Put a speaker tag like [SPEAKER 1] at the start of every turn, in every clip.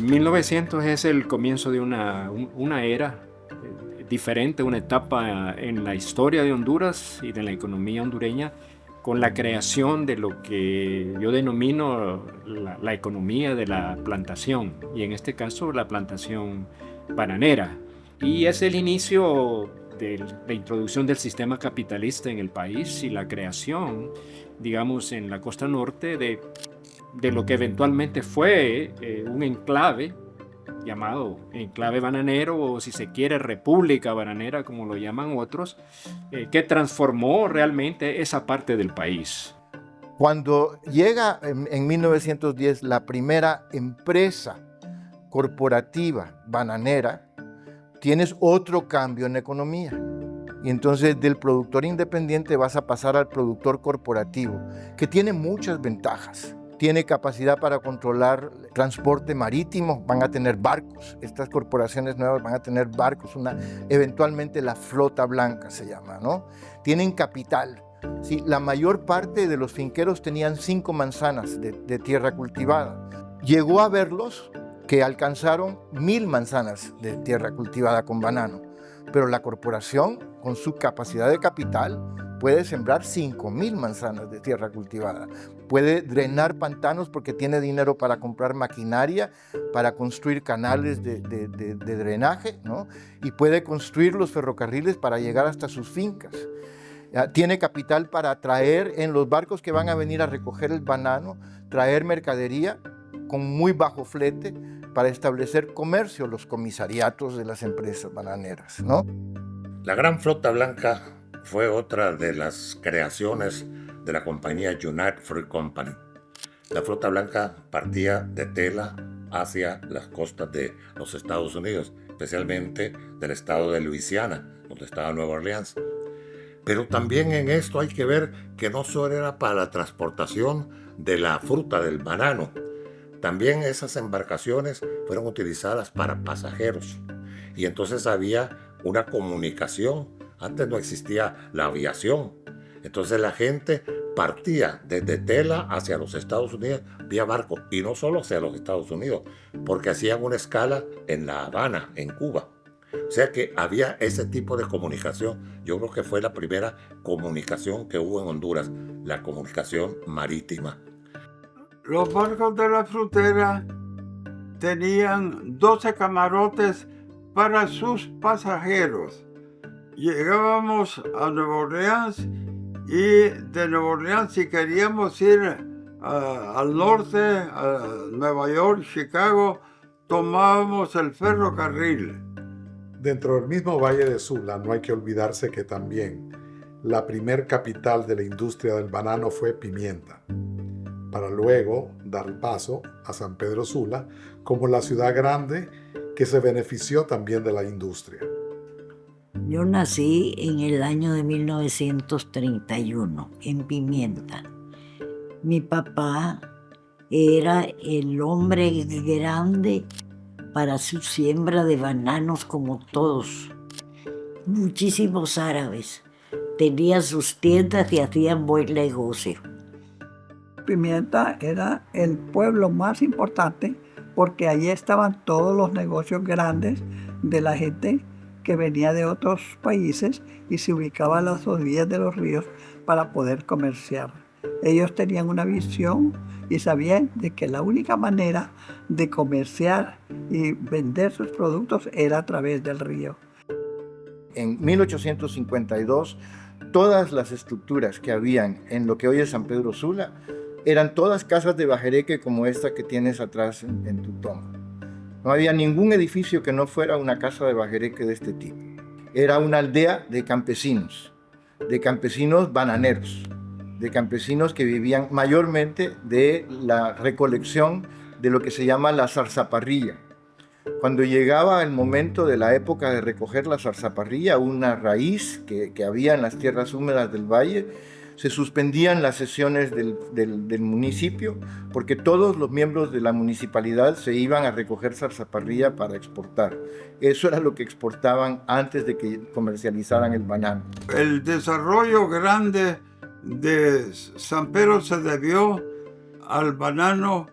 [SPEAKER 1] 1900 es el comienzo de una era diferente, una etapa en la historia de Honduras y de la economía hondureña, con la creación de lo que yo denomino la economía de la plantación, y en este caso la plantación bananera. Y es el inicio de la introducción del sistema capitalista en el país y la creación, digamos, en la costa norte de lo que eventualmente fue un enclave llamado enclave bananero, o si se quiere república bananera como lo llaman otros, que transformó realmente esa parte del país.
[SPEAKER 2] Cuando llega en 1910 la primera empresa corporativa bananera, tienes otro cambio en la economía. Y entonces del productor independiente vas a pasar al productor corporativo, que tiene muchas ventajas. Tiene capacidad para controlar transporte marítimo, van a tener barcos. Estas corporaciones nuevas van a tener barcos, eventualmente la flota blanca se llama, ¿no? Tienen capital. Sí, la mayor parte de los finqueros tenían 5 manzanas de tierra cultivada. Llegó a verlos que alcanzaron 1000 manzanas de tierra cultivada con banano, pero la corporación, con su capacidad de capital, puede sembrar 5000 manzanas de tierra cultivada, puede drenar pantanos porque tiene dinero para comprar maquinaria, para construir canales de drenaje, ¿no? Y puede construir los ferrocarriles para llegar hasta sus fincas. Tiene capital para traer en los barcos que van a venir a recoger el banano, traer mercadería con muy bajo flete para establecer comercio, los comisariatos de las empresas bananeras, ¿no?
[SPEAKER 3] La Gran Flota Blanca fue otra de las creaciones de la compañía United Fruit Company. La Flota Blanca partía de Tela hacia las costas de los Estados Unidos, especialmente del estado de Luisiana, donde estaba Nueva Orleans. Pero también en esto hay que ver que no solo era para la transportación de la fruta, del banano. También esas embarcaciones fueron utilizadas para pasajeros. Y entonces había una comunicación. Antes no existía la aviación. Entonces la gente partía desde Tela hacia los Estados Unidos vía barco. Y no solo hacia los Estados Unidos, porque hacían una escala en La Habana, en Cuba. O sea que había ese tipo de comunicación. Yo creo que fue la primera comunicación que hubo en Honduras, la comunicación marítima.
[SPEAKER 4] Los barcos de la frutera tenían 12 camarotes para sus pasajeros. Llegábamos a Nueva Orleans y de Nueva Orleans, si queríamos ir al norte, a Nueva York, Chicago, tomábamos el ferrocarril.
[SPEAKER 5] Dentro del mismo Valle de Sula no hay que olvidarse que también la primer capital de la industria del banano fue Pimienta, para luego dar paso a San Pedro Sula como la ciudad grande que se benefició también de la industria.
[SPEAKER 6] Yo nací en el año de 1931 en Pimienta. Mi papá era el hombre grande para su siembra de bananos como todos. Muchísimos árabes tenían sus tiendas y hacían buen negocio.
[SPEAKER 7] Pimienta era el pueblo más importante porque allí estaban todos los negocios grandes de la gente que venía de otros países y se ubicaba a las orillas de los ríos para poder comerciar. Ellos tenían una visión y sabían de que la única manera de comerciar y vender sus productos era a través del río.
[SPEAKER 2] En 1852, todas las estructuras que habían en lo que hoy es San Pedro Sula eran todas casas de bajereque como esta que tienes atrás en tu toma. No había ningún edificio que no fuera una casa de bajereque de este tipo. Era una aldea de campesinos bananeros, de campesinos que vivían mayormente de la recolección de lo que se llama la zarzaparrilla. Cuando llegaba el momento de la época de recoger la zarzaparrilla, una raíz que había en las tierras húmedas del valle, se suspendían las sesiones del municipio porque todos los miembros de la municipalidad se iban a recoger zarzaparrilla para exportar. Eso era lo que exportaban antes de que comercializaran el banano.
[SPEAKER 4] El desarrollo grande de San Pedro se debió al banano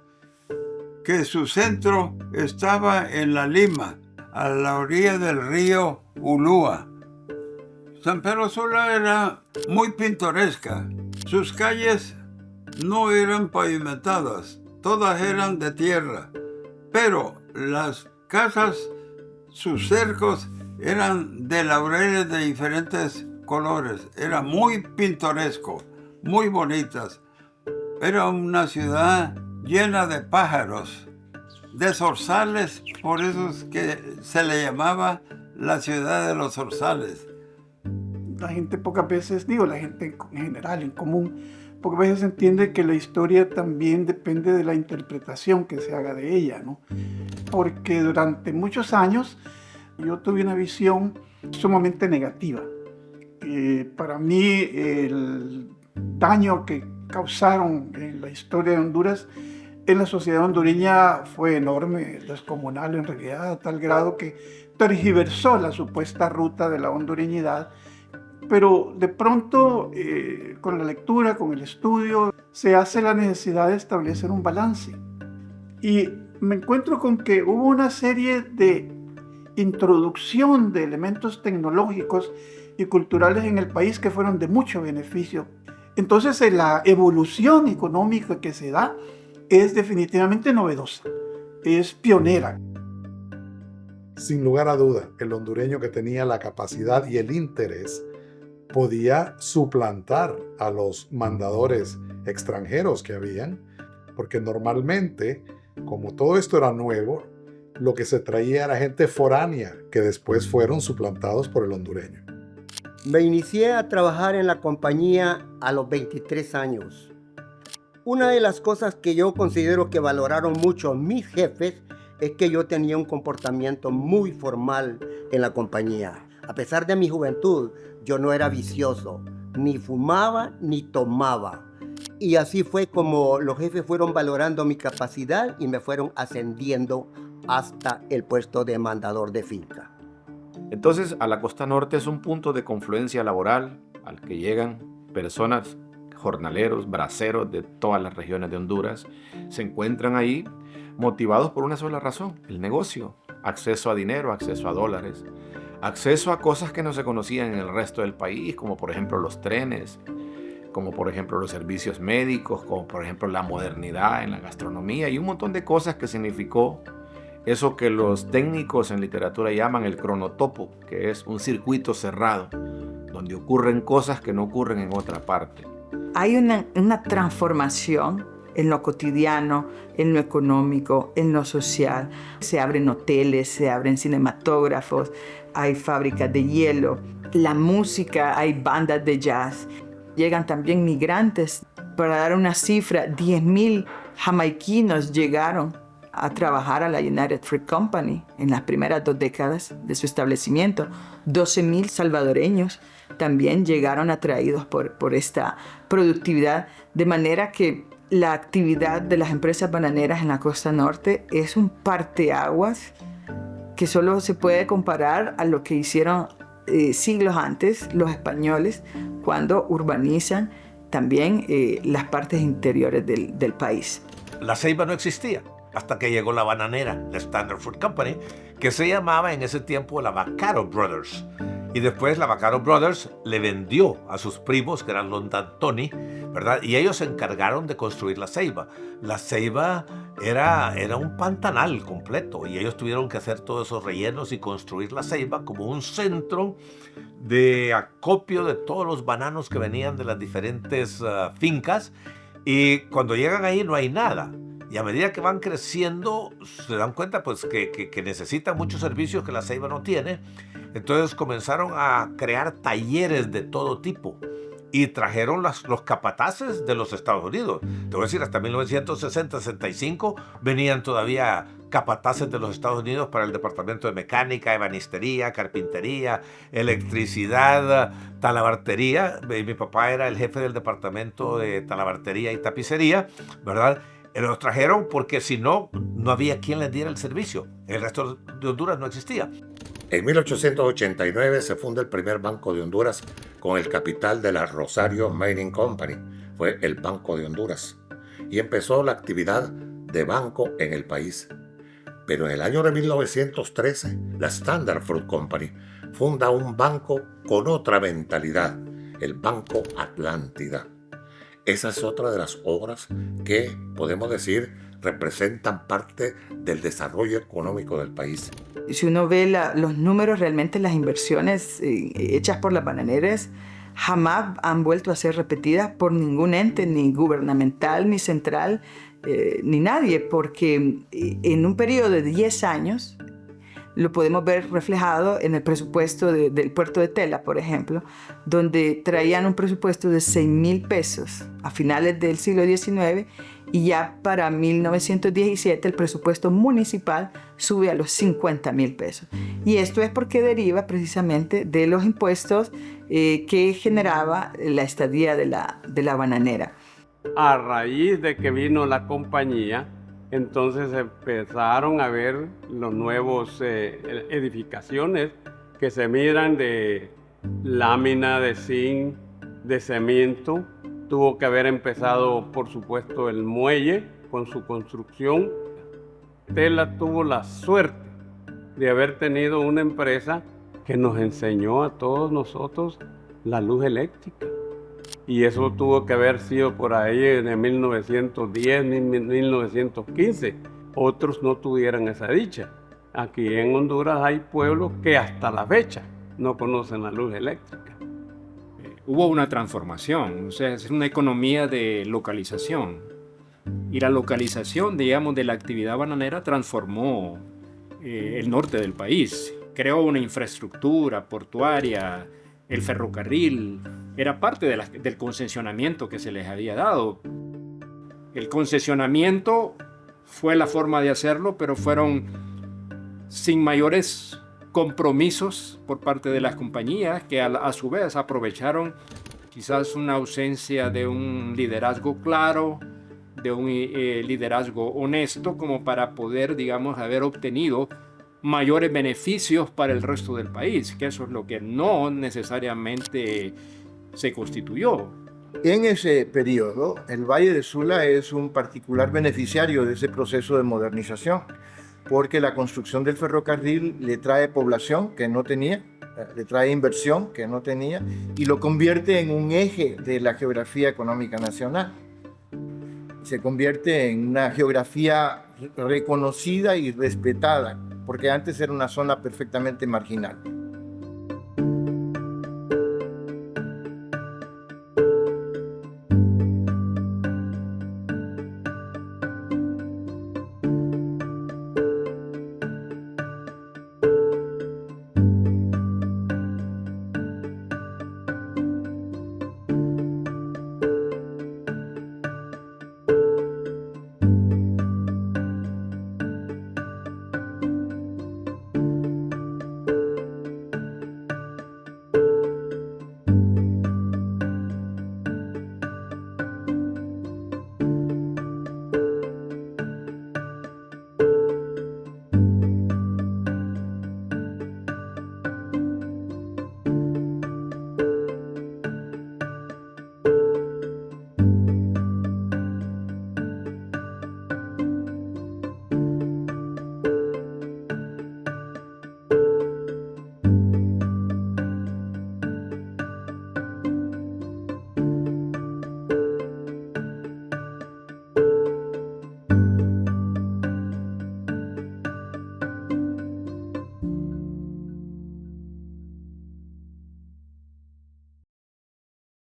[SPEAKER 4] que su centro estaba en La Lima, a la orilla del río Ulúa. San Pedro Sula era muy pintoresca. Sus calles no eran pavimentadas, todas eran de tierra, pero las casas, sus cercos eran de laureles de diferentes colores. Era muy pintoresco, muy bonitas. Era una ciudad llena de pájaros, de zorzales, por eso es que se le llamaba la ciudad de los zorzales.
[SPEAKER 8] La gente pocas veces, la gente en general, en común, pocas veces entiende que la historia también depende de la interpretación que se haga de ella, ¿no? Porque durante muchos años yo tuve una visión sumamente negativa. Para mí el daño que causaron en la historia de Honduras en la sociedad hondureña fue enorme, descomunal en realidad, a tal grado que tergiversó la supuesta ruta de la hondureñidad. Pero de pronto, con la lectura, con el estudio, se hace la necesidad de establecer un balance. Y me encuentro con que hubo una serie de introducción de elementos tecnológicos y culturales en el país que fueron de mucho beneficio. Entonces, la evolución económica que se da es definitivamente novedosa, es pionera.
[SPEAKER 5] Sin lugar a duda, el hondureño que tenía la capacidad y el interés podía suplantar a los mandadores extranjeros que habían, porque normalmente, como todo esto era nuevo, lo que se traía era gente foránea, que después fueron suplantados por el hondureño.
[SPEAKER 9] Me inicié a trabajar en la compañía a los 23 años. Una de las cosas que yo considero que valoraron mucho mis jefes es que yo tenía un comportamiento muy formal en la compañía. A pesar de mi juventud, yo no era vicioso, ni fumaba ni tomaba. Y así fue como los jefes fueron valorando mi capacidad y me fueron ascendiendo hasta el puesto de mandador de finca.
[SPEAKER 10] Entonces, a la costa norte es un punto de confluencia laboral al que llegan personas, jornaleros, braceros de todas las regiones de Honduras. Se encuentran ahí motivados por una sola razón, el negocio, acceso a dinero, acceso a dólares, acceso a cosas que no se conocían en el resto del país, como por ejemplo los trenes, como por ejemplo los servicios médicos, como por ejemplo la modernidad en la gastronomía y un montón de cosas que significó eso que los técnicos en literatura llaman el cronotopo, que es un circuito cerrado, donde ocurren cosas que no ocurren en otra parte.
[SPEAKER 11] Hay una transformación en lo cotidiano, en lo económico, en lo social. Se abren hoteles, se abren cinematógrafos, hay fábricas de hielo, la música, hay bandas de jazz. Llegan también migrantes. Para dar una cifra, 10,000 jamaiquinos llegaron a trabajar a la United Fruit Company en las primeras 2 décadas de su establecimiento. 12,000 salvadoreños también llegaron atraídos por esta productividad, de manera que la actividad de las empresas bananeras en la costa norte es un parteaguas que solo se puede comparar a lo que hicieron siglos antes los españoles cuando urbanizan también las partes interiores del país.
[SPEAKER 12] La ceiba no existía hasta que llegó la bananera, la Standard Fruit Company, que se llamaba en ese tiempo la Vaccaro Brothers. Y después la Vaccaro Brothers le vendió a sus primos, que eran los D'Antoni, ¿verdad? Y ellos se encargaron de construir la ceiba. La ceiba era un pantanal completo y ellos tuvieron que hacer todos esos rellenos y construir la ceiba como un centro de acopio de todos los bananos que venían de las diferentes fincas. Y cuando llegan ahí no hay nada. Y a medida que van creciendo, se dan cuenta pues, que necesitan muchos servicios que la ceiba no tiene. Entonces comenzaron a crear talleres de todo tipo y trajeron los capataces de los Estados Unidos. Te voy a decir, hasta 1960-65 venían todavía capataces de los Estados Unidos para el departamento de mecánica, ebanistería, carpintería, electricidad, talabartería. Mi papá era el jefe del departamento de talabartería y tapicería, ¿verdad? Los trajeron porque si no, no había quien les diera el servicio. El resto de Honduras no existía.
[SPEAKER 3] En 1889 se funda el primer Banco de Honduras con el capital de la Rosario Mining Company. Fue el Banco de Honduras. Y empezó la actividad de banco en el país. Pero en el año de 1913, la Standard Fruit Company funda un banco con otra mentalidad, el Banco Atlántida. Esa es otra de las obras que, podemos decir, representan parte del desarrollo económico del país.
[SPEAKER 11] Si uno ve los números, realmente las inversiones hechas por las bananeras jamás han vuelto a ser repetidas por ningún ente, ni gubernamental, ni central, ni nadie, porque en un periodo de 10 años, lo podemos ver reflejado en el presupuesto del puerto de Tela, por ejemplo, donde traían un presupuesto de 6.000 pesos a finales del siglo XIX, y ya para 1917 el presupuesto municipal sube a los 50.000 pesos. Y esto es porque deriva precisamente de los impuestos que generaba la estadía de la bananera.
[SPEAKER 13] A raíz de que vino la compañía, entonces empezaron a ver los nuevos edificaciones que se miran de lámina, de zinc, de cemento. Tuvo que haber empezado, por supuesto, el muelle con su construcción. Tela tuvo la suerte de haber tenido una empresa que nos enseñó a todos nosotros la luz eléctrica. Y eso tuvo que haber sido por ahí en 1910, 1915. Otros no tuvieran esa dicha. Aquí en Honduras hay pueblos que hasta la fecha no conocen la luz eléctrica.
[SPEAKER 1] Hubo una transformación, o sea, es una economía de localización. Y la localización, digamos, de la actividad bananera transformó el norte del país. Creó una infraestructura portuaria, el ferrocarril, era parte del concesionamiento que se les había dado. El concesionamiento fue la forma de hacerlo, pero fueron sin mayores compromisos por parte de las compañías que a su vez aprovecharon quizás una ausencia de un liderazgo claro, de un liderazgo honesto como para poder, digamos, haber obtenido mayores beneficios para el resto del país, que eso es lo que no necesariamente se constituyó.
[SPEAKER 2] En ese periodo, el Valle de Sula es un particular beneficiario de ese proceso de modernización, porque la construcción del ferrocarril le trae población que no tenía, le trae inversión que no tenía, y lo convierte en un eje de la geografía económica nacional. Se convierte en una geografía reconocida y respetada, porque antes era una zona perfectamente marginal.